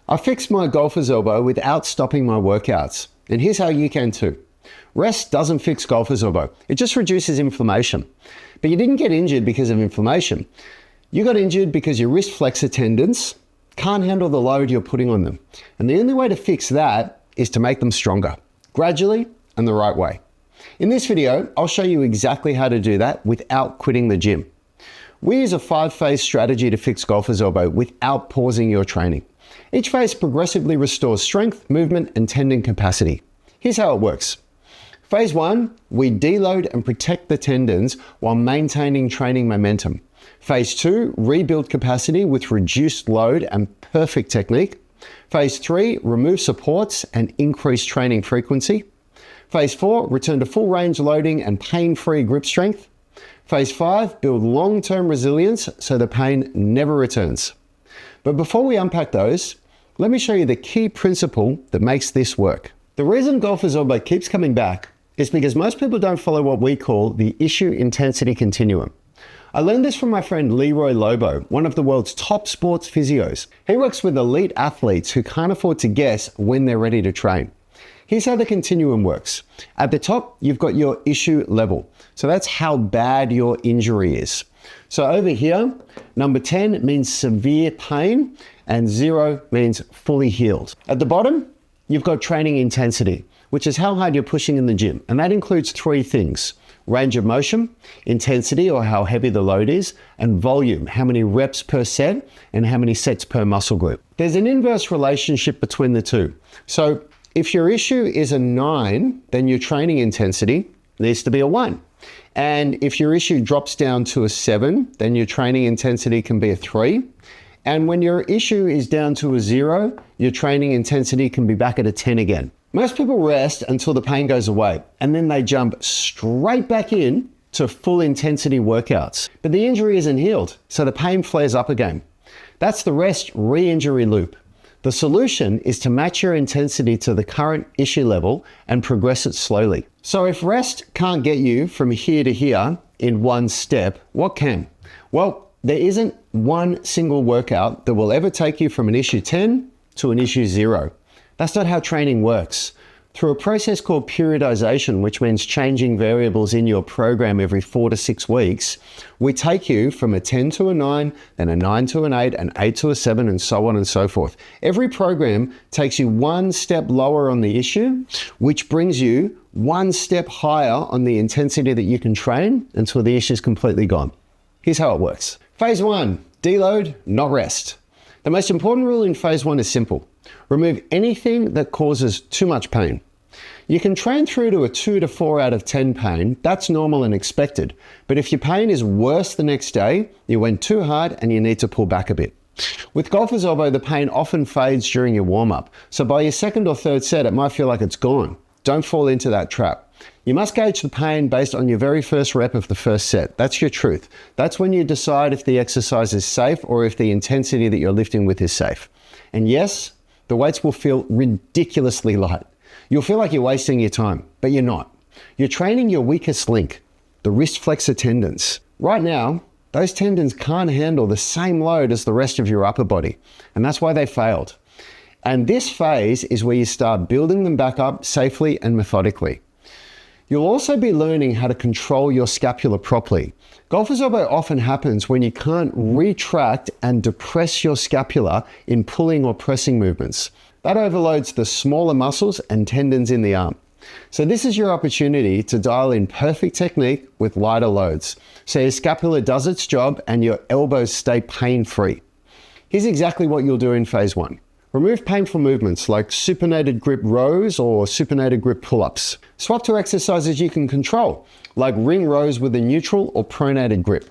I fixed my golfer's elbow without stopping my workouts, and here's how you can too. Rest doesn't fix golfer's elbow, it just reduces inflammation. But you didn't get injured because of inflammation. You got injured because your wrist flexor tendons can't handle the load you're putting on them. And the only way to fix that is to make them stronger, gradually and the right way. In this video, I'll show you exactly how to do that without quitting the gym. We use a 5-phase strategy to fix golfer's elbow without pausing your training. Each phase progressively restores strength, movement, and tendon capacity. Here's how it works. Phase 1, we deload and protect the tendons while maintaining training momentum. Phase 2, rebuild capacity with reduced load and perfect technique. Phase 3, remove supports and increase training frequency. Phase 4, return to full range loading and pain-free grip strength. Phase 5, build long-term resilience so the pain never returns. But before we unpack those, let me show you the key principle that makes this work. The reason golfer's elbow keeps coming back is because most people don't follow what we call the Issue Intensity Continuum. I learned this from my friend Leroy Lobo, one of the world's top sports physios. He works with elite athletes who can't afford to guess when they're ready to train. Here's how the continuum works. At the top, you've got your issue level. So that's how bad your injury is. So over here, number 10 means severe pain and 0 means fully healed. At the bottom, you've got training intensity, which is how hard you're pushing in the gym. And that includes 3 things: range of motion, intensity or how heavy the load is, and volume, how many reps per set and how many sets per muscle group. There's an inverse relationship between the two. So if your issue is a 9, then your training intensity needs to be a 1. And if your issue drops down to a 7, then your training intensity can be a 3. And when your issue is down to a 0, your training intensity can be back at a 10 again. Most people rest until the pain goes away, and then they jump straight back in to full intensity workouts. But the injury isn't healed, so the pain flares up again. That's the rest re-injury loop. The solution is to match your intensity to the current issue level and progress it slowly. So if rest can't get you from here to here in one step, what can? Well, there isn't one single workout that will ever take you from an issue 10 to an issue 0. That's not how training works. Through a process called periodization, which means changing variables in your program every 4 to 6 weeks, we take you from a 10 to a 9, then a 9 to an 8, an 8 to a 7, and so on and so forth. Every program takes you one step lower on the issue, which brings you one step higher on the intensity that you can train until the issue is completely gone. Here's how it works. Phase 1, deload, not rest. The most important rule in phase 1 is simple. Remove anything that causes too much pain. You can train through to a 2 to 4 out of 10 pain. That's normal and expected. But if your pain is worse the next day, you went too hard and you need to pull back a bit. With golfer's elbow, the pain often fades during your warm-up. So by your 2nd or 3rd set, it might feel like it's gone. Don't fall into that trap. You must gauge the pain based on your very first rep of the first set. That's your truth. That's when you decide if the exercise is safe or if the intensity that you're lifting with is safe. And yes, the weights will feel ridiculously light. You'll feel like you're wasting your time, but you're not. You're training your weakest link, the wrist flexor tendons. Right now, those tendons can't handle the same load as the rest of your upper body, and that's why they failed. And this phase is where you start building them back up safely and methodically. You'll also be learning how to control your scapula properly. Golfer's elbow often happens when you can't retract and depress your scapula in pulling or pressing movements. That overloads the smaller muscles and tendons in the arm. So this is your opportunity to dial in perfect technique with lighter loads, so your scapula does its job and your elbows stay pain-free. Here's exactly what you'll do in phase 1. Remove painful movements like supinated grip rows or supinated grip pull-ups. Swap to exercises you can control, like ring rows with a neutral or pronated grip.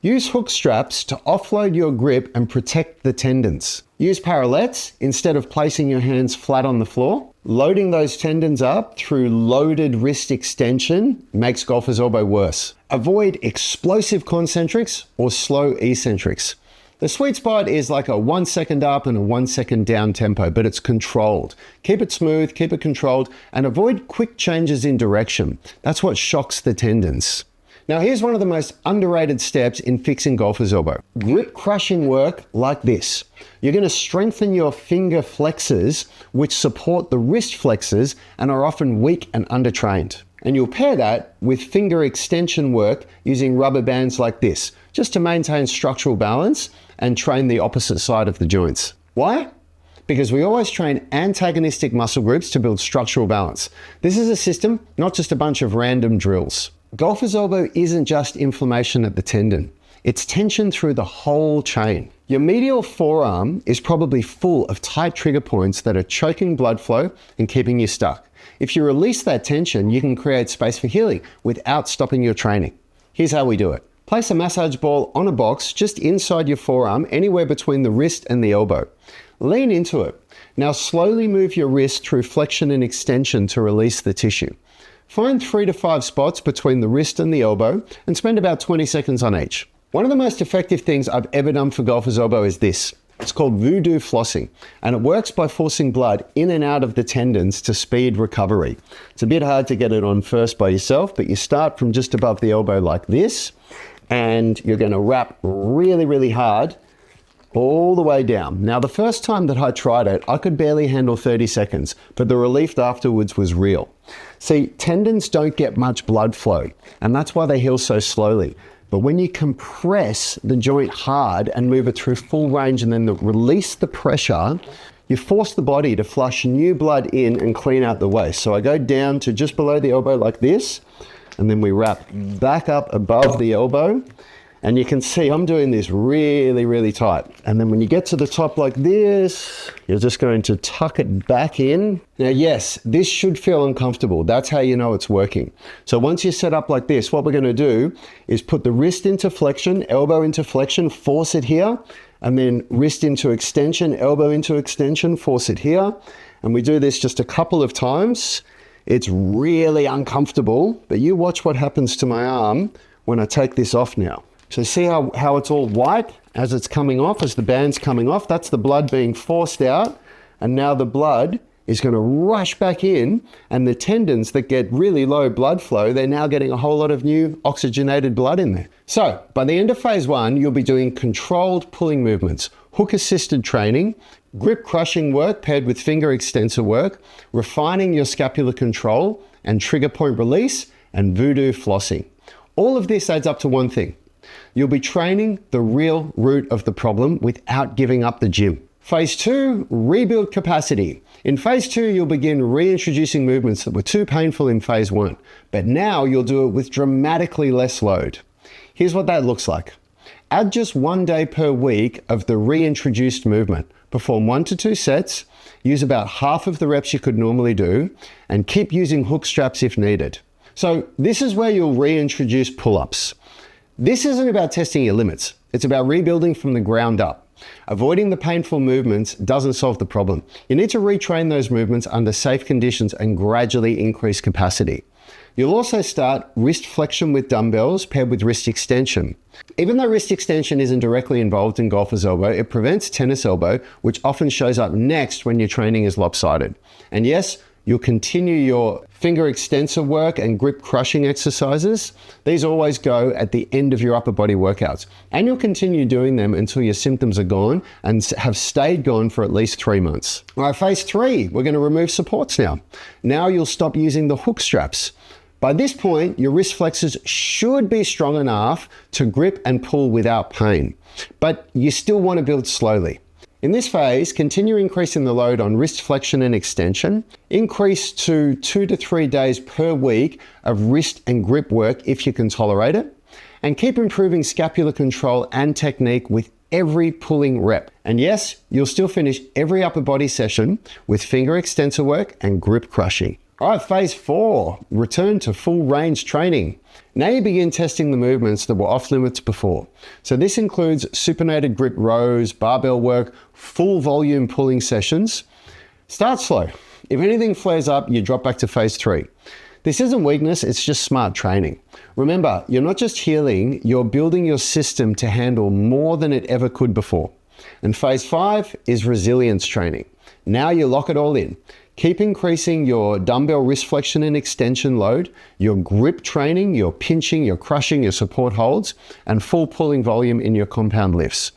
Use hook straps to offload your grip and protect the tendons. Use parallettes instead of placing your hands flat on the floor. Loading those tendons up through loaded wrist extension makes golfer's elbow worse. Avoid explosive concentrics or slow eccentrics. The sweet spot is like a 1 second up and a 1 second down tempo, but it's controlled. Keep it smooth, keep it controlled, and avoid quick changes in direction. That's what shocks the tendons. Now here's one of the most underrated steps in fixing golfer's elbow. Grip crushing work like this. You're going to strengthen your finger flexors, which support the wrist flexors and are often weak and undertrained. And you'll pair that with finger extension work using rubber bands like this, just to maintain structural balance and train the opposite side of the joints. Why? Because we always train antagonistic muscle groups to build structural balance. This is a system, not just a bunch of random drills. Golfer's elbow isn't just inflammation at the tendon. It's tension through the whole chain. Your medial forearm is probably full of tight trigger points that are choking blood flow and keeping you stuck. If you release that tension, you can create space for healing without stopping your training. Here's how we do it. Place a massage ball on a box just inside your forearm, anywhere between the wrist and the elbow. Lean into it. Now slowly move your wrist through flexion and extension to release the tissue. Find 3 to 5 spots between the wrist and the elbow and spend about 20 seconds on each. One of the most effective things I've ever done for golfer's elbow is this. It's called Voodoo flossing, and it works by forcing blood in and out of the tendons to speed recovery. It's a bit hard to get it on first by yourself, but you start from just above the elbow like this, and you're going to wrap really, really hard all the way down. Now, the first time that I tried it, I could barely handle 30 seconds, but the relief afterwards was real. See, tendons don't get much blood flow, and that's why they heal so slowly. But when you compress the joint hard and move it through full range and then release the pressure, you force the body to flush new blood in and clean out the waste. So I go down to just below the elbow like this, and then we wrap back up above the elbow. And you can see I'm doing this really, really tight. And then when you get to the top like this, you're just going to tuck it back in. Now, yes, this should feel uncomfortable. That's how you know it's working. So once you're set up like this, what we're going to do is put the wrist into flexion, elbow into flexion, force it here, and then wrist into extension, elbow into extension, force it here. And we do this just a couple of times. It's really uncomfortable, but you watch what happens to my arm when I take this off now. So see how it's all white as it's coming off, as the band's coming off? That's the blood being forced out. And now the blood is going to rush back in, and the tendons that get really low blood flow, they're now getting a whole lot of new oxygenated blood in there. So by the end of phase 1, you'll be doing controlled pulling movements, hook-assisted training, grip crushing work paired with finger extensor work, refining your scapular control and trigger point release, and voodoo flossing. All of this adds up to one thing. You'll be training the real root of the problem without giving up the gym. Phase 2, rebuild capacity. In phase 2, you'll begin reintroducing movements that were too painful in phase 1, but now you'll do it with dramatically less load. Here's what that looks like. Add just 1 day per week of the reintroduced movement. Perform 1 to 2 sets, use about half of the reps you could normally do, and keep using hook straps if needed. So this is where you'll reintroduce pull-ups. This isn't about testing your limits. It's about rebuilding from the ground up. Avoiding the painful movements doesn't solve the problem. You need to retrain those movements under safe conditions and gradually increase capacity. You'll also start wrist flexion with dumbbells paired with wrist extension. Even though wrist extension isn't directly involved in golfer's elbow, it prevents tennis elbow, which often shows up next when your training is lopsided. And yes, you'll continue your finger extensor work and grip crushing exercises. These always go at the end of your upper body workouts. And you'll continue doing them until your symptoms are gone and have stayed gone for at least 3 months. All right, phase 3, we're going to remove supports now. Now you'll stop using the hook straps. By this point, your wrist flexors should be strong enough to grip and pull without pain, but you still want to build slowly. In this phase, continue increasing the load on wrist flexion and extension. Increase to 2 to 3 days per week of wrist and grip work if you can tolerate it. And keep improving scapular control and technique with every pulling rep. And yes, you'll still finish every upper body session with finger extensor work and grip crushing. All right, phase 4, return to full range training. Now you begin testing the movements that were off limits before. So this includes supinated grip rows, barbell work, full volume pulling sessions. Start slow. If anything flares up, you drop back to phase 3. This isn't weakness, it's just smart training. Remember, you're not just healing, you're building your system to handle more than it ever could before. And phase 5 is resilience training. Now you lock it all in. Keep increasing your dumbbell wrist flexion and extension load, your grip training, your pinching, your crushing, your support holds, and full pulling volume in your compound lifts.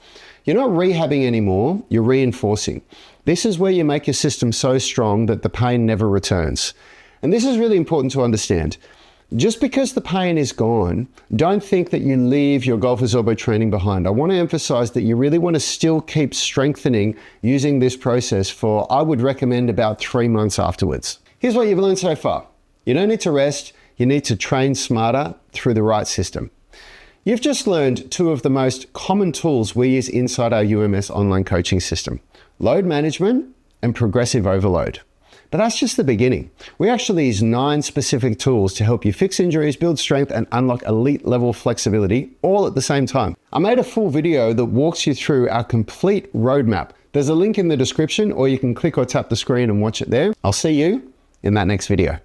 You're not rehabbing anymore, you're reinforcing. This is where you make your system so strong that the pain never returns. And this is really important to understand. Just because the pain is gone, don't think that you leave your golfer's elbow training behind. I want to emphasize that you really want to still keep strengthening using this process for, I would recommend, about 3 months afterwards. Here's what you've learned so far. You don't need to rest, you need to train smarter through the right system. You've just learned 2 of the most common tools we use inside our UMS online coaching system: load management and progressive overload. But that's just the beginning. We actually use 9 specific tools to help you fix injuries, build strength, and unlock elite level flexibility all at the same time. I made a full video that walks you through our complete roadmap. There's a link in the description, or you can click or tap the screen and watch it there. I'll see you in that next video.